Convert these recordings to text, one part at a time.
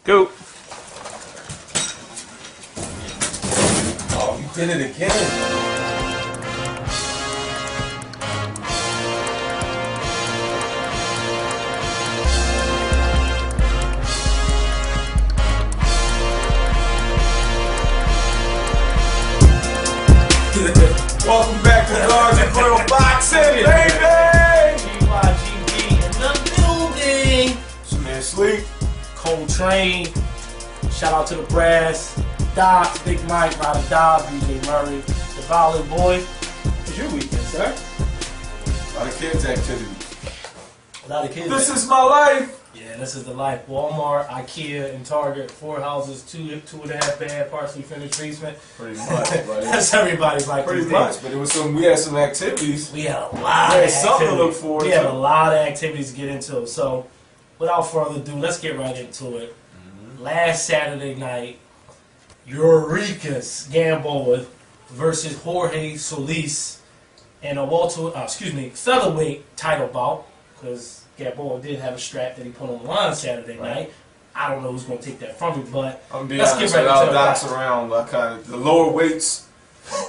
Go. Oh, you did it again. Welcome back to Guards and Grill Boxing, baby! GYGB in the building! Some man Sleep. Coltrane. Shout out to the brass. Doc, Big Mike, Ryder Dobb, BJ Murray, the Violent Boy. It's your weekend, sir. A lot of kids' activities. A lot of kids. This is my life. Yeah, this is the life. Walmart, IKEA, and Target. 4 houses, 2.5 bed, partially finished basement. Pretty much, buddy. That's everybody's life. Pretty much, but it was some. We had some activities. We had a lot of activities. Something to look forward to. We had a lot of activities to get into. So, without further ado, let's get right into it. Last Saturday night, Eureka's Gamboa versus Jorge Solis in a featherweight title bout, because Gamboa did have a strap that he put on the line Saturday night. I don't know who's going to take that from me, but let's get right into docs around kind of the lower weights.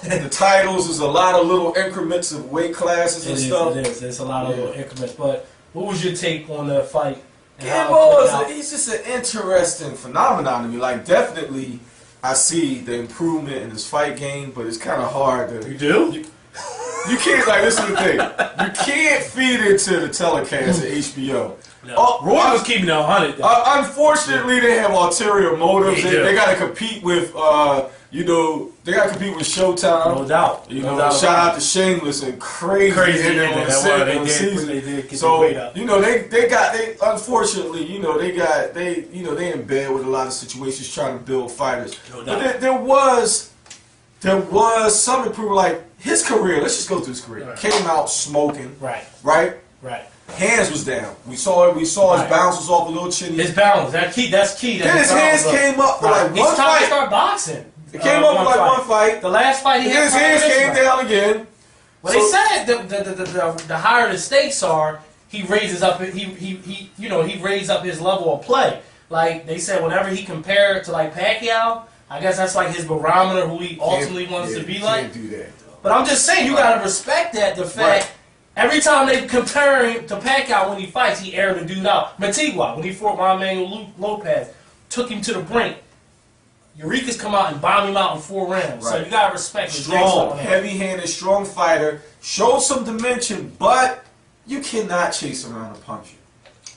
The titles is a lot of little increments of weight classes and stuff. It is. There's a lot of little increments. But what was your take on the fight? Gamboa, he's just an interesting phenomenon to me. Like, definitely, I see the improvement in his fight game, but it's kind of hard to. You do? You can't, like, this is the thing. You can't feed into the telecast at HBO. No. Roy was keeping it 100. Unfortunately, they have ulterior motives. They got to compete with, they got to compete with Showtime. No doubt. Shout out to Shameless and crazy. They did get the weight up. Unfortunately, they in bed with a lot of situations trying to build fighters. No doubt. But there was some improvement. Like, his career, let's just go through his career. Right. Came out smoking. Right. Hands was down. We saw his bounce was off a little chinny. His balance, that's key. Then his hands came up for like one fight. He start boxing. It came up for like one fight. The last fight he had. His hands came down again. Well, they said the higher the stakes are, he raises up. He raises up his level of play. Like they said, whenever he compared to like Pacquiao, I guess that's like his barometer who he ultimately wants to be like. Can't do that though. But I'm just saying, you gotta respect that. The fact every time they compare him to Pacquiao when he fights, he aired the dude out. Matigua, when he fought Juan Manuel Lopez, took him to the brink. Eureka's come out and bomb him out in 4 rounds. So you gotta respect his strong, heavy-handed, strong fighter. Showed some dimension, but you cannot chase around a puncher.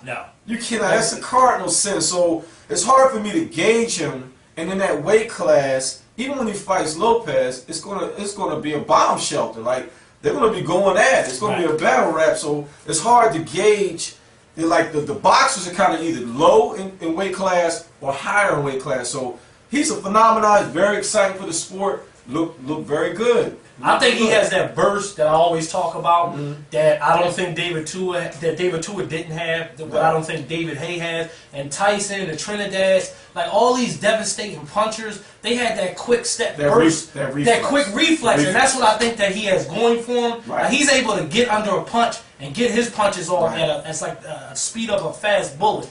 No. You cannot. That's a cardinal sin. So it's hard for me to gauge him. And in that weight class, even when he fights Lopez, it's gonna be a bomb shelter. Like, they're gonna be going at it. It's gonna be a battle rap. So it's hard to gauge. The boxers are kind of either low in weight class or higher in weight class. So he's a phenomenon. He's very exciting for the sport. Look very good. I think he has that burst that I always talk about. That I don't think David Tua didn't have. What I don't think David Hay has. And Tyson, the Trinidad, like all these devastating punchers, they had that quick step burst, that quick reflex, and that's what I think that he has going for him. Like, he's able to get under a punch and get his punches off at like a speed of a fast bullet.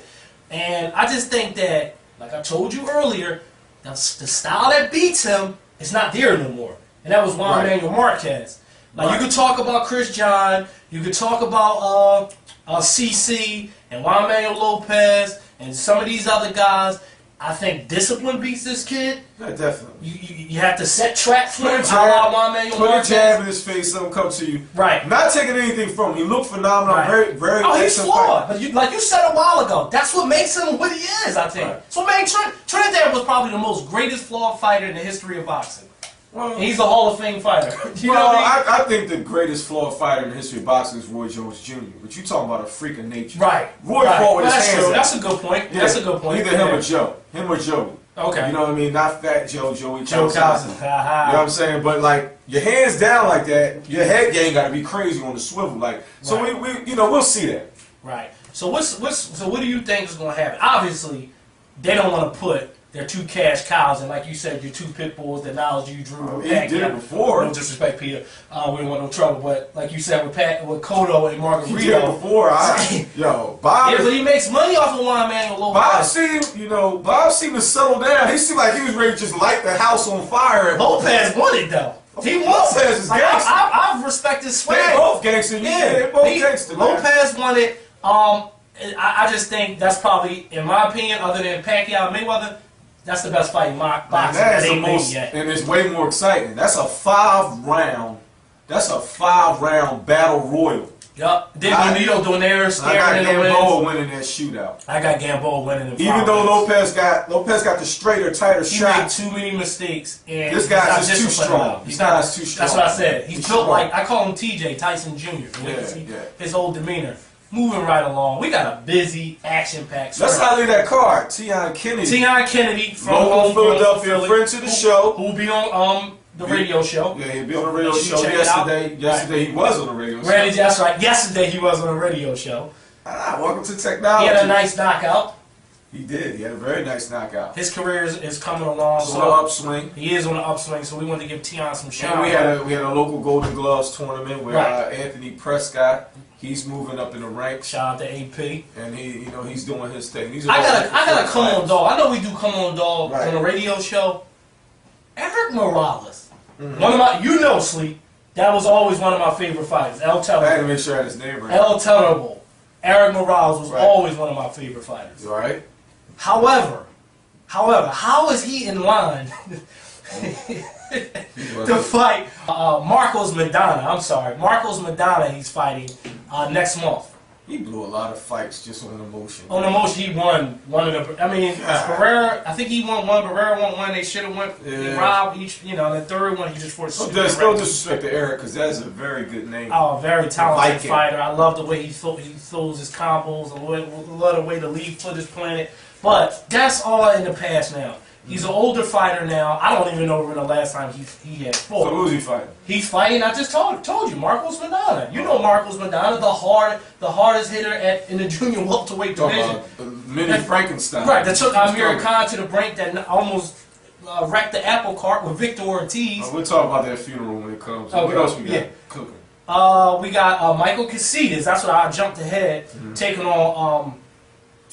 And I just think that, like I told you earlier, the style that beats him is not there no more. And that was Juan Manuel Marquez. Like, you could talk about Chris John, you could talk about CC and Juan Manuel Lopez and some of these other guys. I think discipline beats this kid. Yeah, definitely. You have to set traps for him. Put a jab in his face, let him come to you. Right. Not taking anything from him. He looked phenomenal. Very Oh, he's flawed. But like you said a while ago, that's what makes him what he is, I think. So, man, Trinidad was probably the most greatest flawed fighter in the history of boxing. Well, he's a Hall of Fame fighter. I think the greatest flawed fighter in the history of boxing is Roy Jones Jr. But you're talking about a freak of nature. Right. Roy fought with his hands. That's a good point. Yeah. That's a good point. Either him or Joe. Him or Joey. Okay. You know what I mean? Not Fat Joe, Joey Joe Cowson. You know what I'm saying? But like, your hands down like that, your head game got to be crazy on the swivel. Like, so we'll see that. Right. So what do you think is going to happen? Obviously, they don't want to put they're two cash cows, and like you said, you're two pit bulls that knowledge you drew. He did it before. No disrespect, Peter. We don't want no trouble, but like you said with Cotto and Margarito. He did it before. Yo, Bob. Yeah, but he makes money off of one man with low Bob price. Bob seemed to settle down. He seemed like he was ready to just light the house on fire. Lopez won it though. He won. Lopez is gangster. I've respected swag. They both gangster. Yeah, they both gangster. Lopez won it. I just think that's probably, in my opinion, other than Pacquiao and Mayweather, that's the best fight in boxing that ain't made yet. And it's way more exciting. That's a 5-round battle royal. Yup. Then Benito Donaire scaring in the wins. I got Gamboa winning that shootout. I got Gamboa winning in Even though Lopez got the straighter, tighter shot. He made too many mistakes. And this guy's just too strong. He's not too strong. That's what I said. He's built like, I call him TJ, Tyson Jr. His whole demeanor. Moving right along. We got a busy, action-packed. Let's not leave that card. Tion Kennedy from local Philadelphia, friend to the show. Who will be on the radio show. Yeah, he'll be on the radio show yesterday. Yesterday he was on the radio show. That's right. Yesterday he was on the radio show. Welcome to technology. He had a nice knockout. He did. He had a very nice knockout. His career is coming along. He's on the upswing. He is on the upswing, so we wanted to give Tion some shine. And we had a local Golden Gloves tournament where Anthony Prescott. He's moving up in the ranks. Shout out to AP. And he's doing his thing. I got a come on dog. I know we do come on dog on the radio show. Eric Morales. One of my Sleep. That was always one of my favorite fighters. El Terrible. I had to make sure I had his name right. El Terrible. Eric Morales was always one of my favorite fighters. You alright? However, how is he in line to fight Marcos Maidana? I'm sorry, Marcos Maidana. He's fighting next month. He blew a lot of fights just on emotion. On emotion, he won one of the. I mean, Barrera. I think he won one. Barrera won one. They should have went. They robbed each. The third one he just forced. No disrespect to Eric, because that's a very good name. Oh, very talented fighter. I love the way he throws his combos. I love the way the lead foot is planted. But that's all in the past now. He's an older fighter now. I don't even know when the last time he had fought. So who's he fighting? He's fighting. I just told you, Marcos Maidana. You know Marcos Maidana, the hardest hitter in the junior welterweight division. Mini Frankenstein. Right. That took Amir Khan to the brink. That almost wrecked the apple cart with Victor Ortiz. We'll talk about that funeral when it comes. Okay. What else we got cooking? We got Michael Casitas. That's what I jumped ahead, taking on.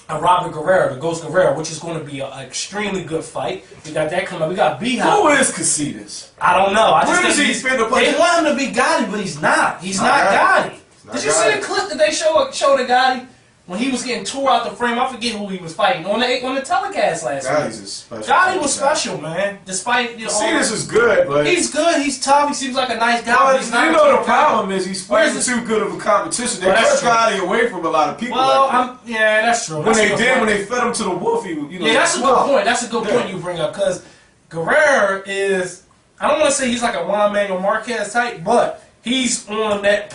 Robert Guerrero, the Ghost Guerrero, which is going to be an extremely good fight. We got that coming up. We got B-Hop. Who is Casitas? I don't know. Where does he spend the They want him to be Gotti, but he's not. He's not Gotti. Did you see the clip that they showed of Gotti when he was getting tore out the frame? I forget who he was fighting on the telecast last week. Gotti's a special. Gotti was special, man. Despite Casitas is good, but he's good. He's tough. He seems like a nice guy. Well, he's not the problem is he's fighting too good of a competition. They took Gotti away from a lot of people. Well, yeah, that's true. When they fed him to the wolf, that's a good point. That's a good point you bring up, because Guerrero is, I don't want to say he's like a Juan Manuel Marquez type, but he's on that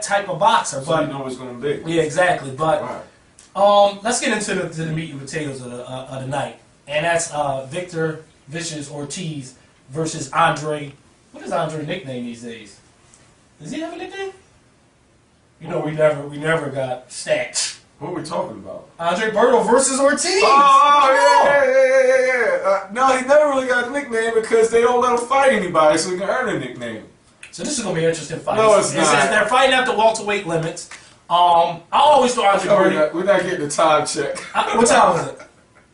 type of boxer. So you know it's going to be. Yeah, exactly. But let's get into the meat and potatoes of the night, and that's Victor Vicious Ortiz versus Andre. What is Andre's nickname these days? Does he have a nickname? We never got stacked. What are we talking about? Andre Berto versus Ortiz. Oh, yeah. No, he never really got a nickname because they don't let him fight anybody, so he can earn a nickname. So this is going to be an interesting fight. No, it's not. It says they're fighting at the welterweight limits. I always thought Andre Berto. We're not getting the time check. What time was it?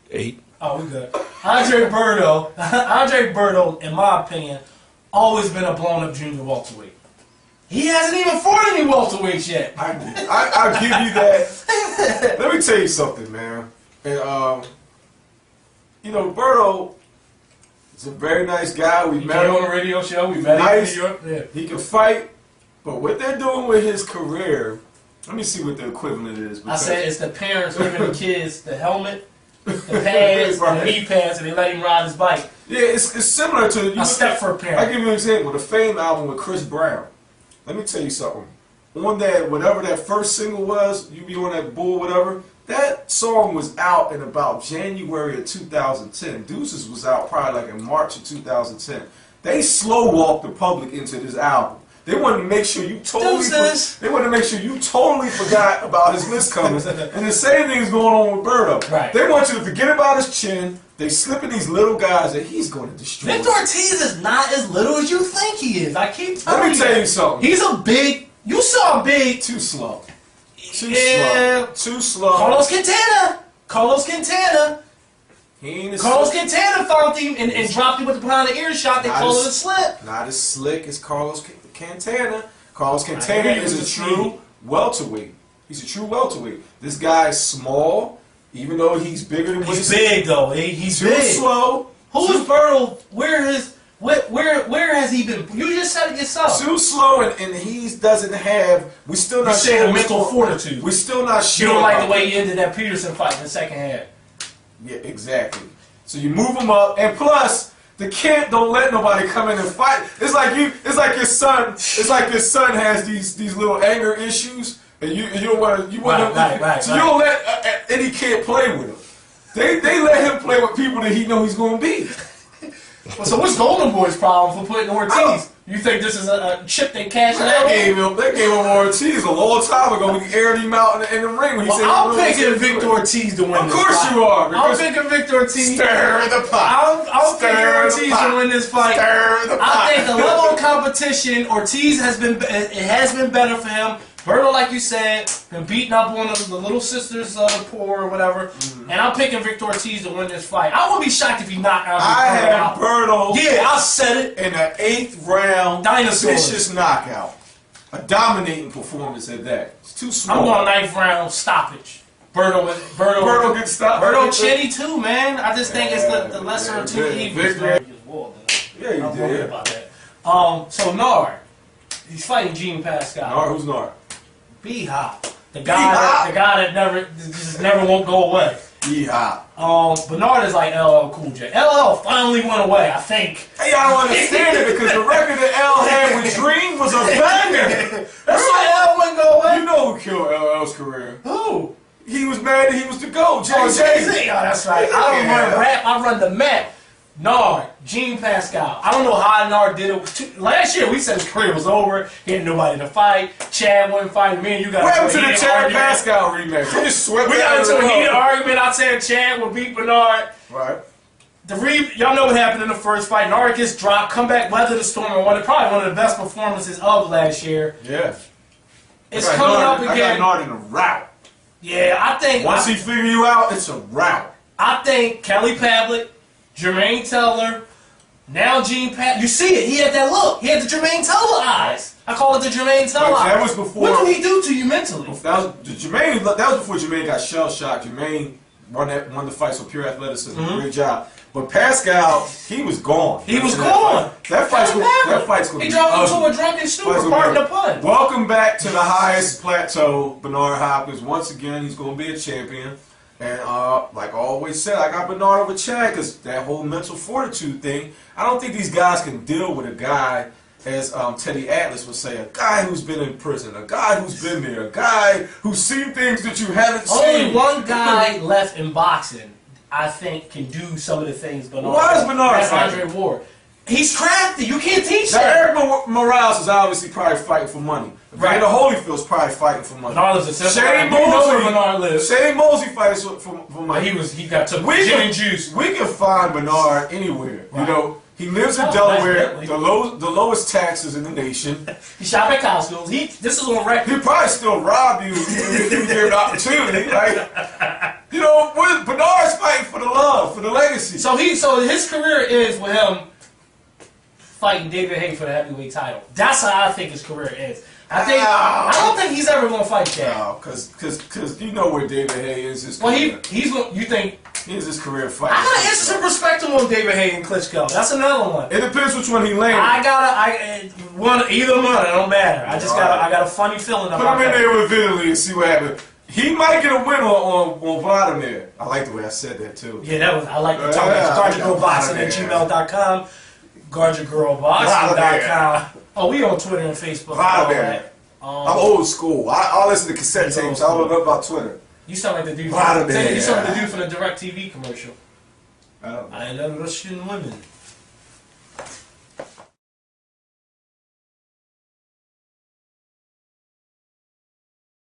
8. Oh, we good. Andre Berto, in my opinion, always been a blown-up junior welterweight. He hasn't even fought any welterweights yet. I'll give you that. Let me tell you something, man. And, Berto is a very nice guy. We met him on the radio show. We met him in New York. Yeah. He can fight. But what they're doing with his career, let me see what the equivalent is. I said it's the parents giving the kids the helmet, the pads, and the knee pads, and they let him ride his bike. Yeah, it's similar to a step for a parent. I'll give you an example. The Fame album with Chris Brown. Let me tell you something. On that, whatever that first single was, You Be On That Bull, whatever, that song was out in about January of 2010. Deuces was out probably like in March of 2010. They slow walked the public into this album. They wanted to make sure you totally. Deuces. They wanted to make sure you totally forgot about his miscomings. And the same thing is going on with Berto. Right. They want you to forget about his chin. They slipping these little guys that he's going to destroy. Victor Ortiz is not as little as you think he is. I keep telling you. Let me tell you something. He's a big. You saw him big. Too slow. Too Yeah. slow. Too slow. Carlos Quintana. He ain't as Carlos slick. Quintana found him and dropped him with the behind the ear shot. They Not call as- it a slip. Not as slick as Carlos Quintana. Carlos Quintana I hear is you. a true welterweight. He's a true welterweight. This guy is small, even though he's bigger than He's big though. He's Too big. slow. Who is Berto? Where has he been? You just said it yourself. Too slow, and he doesn't have. We still not You sure. saying mental fortitude. We still not sure. You don't like the about way he ended that Peterson fight in the second half. Yeah, exactly. So you move him up, and plus the camp don't let nobody come in and fight. It's like you. It's like your son. It's like your son has these little anger issues, and you don't want to. You want Right, so you don't let any kid play with him. They let him play with people that he know he's going to beat. So what's Golden Boy's problem for putting Ortiz? You think this is a chip they cashed out? They gave him Ortiz a long time ago when he aired him out in the ring. When he said, I'm picking Victor Ortiz to win Of this course fight. you are. I'm picking Victor Ortiz. Stir the pot. I'm picking Stir the Ortiz pot. to win this fight. Stir the pot. I think the level of competition, Ortiz has been better for him. Berto, like you said, been beating up on the little sisters of the poor or whatever. And I'm picking Victor Ortiz to win this fight. I wouldn't be shocked if he knocked out I had out. Berto Yeah, I said it. in the 8th round. Dinosaurs. Vicious knockout. A dominating performance at that. It's too small. I'm going 9th round stoppage. Berto gets stopped. Berto Chinny too, man. I just think it's the lesser of two evils. Victor. Yeah, you I'm did. worried about that. So Nard, he's fighting Gene Pascal. Nard, who's Nard? B-Hop, the B-Hop? guy that never won't go away. Yeehaw. Bernard is like LL Cool J. LL finally went away, I think. Hey, I don't understand it because the record that L had with Dream was a banger. That's why L wouldn't go away. You know who killed LL's career? Who? He was mad that he was the GOAT. Oh, Jay-Z. Jay-Z. Oh, that's right. I don't run rap, I run the map. Nard, Gene Pascal. I don't know how Nard did it. Last year we said his career was over. He had nobody to fight. Chad wouldn't fight. Me and you got What happened to the heated Chad argument. Pascal rematch? He just swept We it got out of into the a heated mud. argument. I said Chad would beat Bernard. Right. Y'all know what happened in the first fight. Nard gets dropped, come back, weather the storm, and probably one of the best performances of last year. Yeah. It's coming up I again. got Nard in a rout. Yeah, I think. Once he figure you out, it's a rout. I think Kelly Pavlik, Jermaine Teller, now Gene Pat. You see it. He had that look. He had the Jermaine Teller eyes. I call it the Jermaine Teller eyes. That was before. What did he do to you mentally? That was before Jermaine got shell shocked. Jermaine won the fight, so pure athleticism. Great job. But Pascal, he was gone. He was That gone. fight. That fight's going to He be drove him ugly. to a drunken stupor, pardon the pun. Welcome back to the highest plateau, Bernard Hopkins. Once again, he's going to be a champion. And like I always said, I got Bernard over Chad because that whole mental fortitude thing. I don't think these guys can deal with a guy, as Teddy Atlas would say, a guy who's been in prison, a guy who's been there, a guy who's seen things that you haven't seen. Only one guy left in boxing, I think, can do some of the things Bernard. Why is Bernard That's fighting? Andre Ward. He's crafty. You can't teach Now, that. Eric Morales is obviously probably fighting for money. Right. Vander Holyfield's probably fighting for money. Bernard lives in Central Shane Park. We know where Mosley, Bernard lives. Shane Mosley fights for But money. he got took We gin can- and juice. We can find Bernard anywhere. Right. You know, he lives in Oh, Delaware, nice, the lowest taxes in the nation. He shop at Costco's. This is on record. He'd probably still rob you if you give an opportunity. Like, you know, Bernard's fighting for the love, for the legacy. So his career is with him fighting David Haye for the heavyweight title. That's how I think his career is. I don't think he's ever gonna fight Chad. No, because you know where David Haye is. His Well, career. you think He's his career fighting. I got instant respect on David Haye and Klitschko. That's another one. It depends which one he landed. Either one. It don't matter. I got a funny feeling Put about him in that. there with Italy and see what happens. He might get a win on Vladimir. I like the way I said that too. Yeah, I like the talk. GargerGirlBoxing at gmail.com. GargerGirlBoxing.com. Oh, we on Twitter and Facebook. Vladimir. I'm old school. I listen to cassette He's tapes. old I don't know about Twitter. You sound like the dude. Vladimir. You sound like the dude from the DirecTV commercial. Oh. I love Russian women.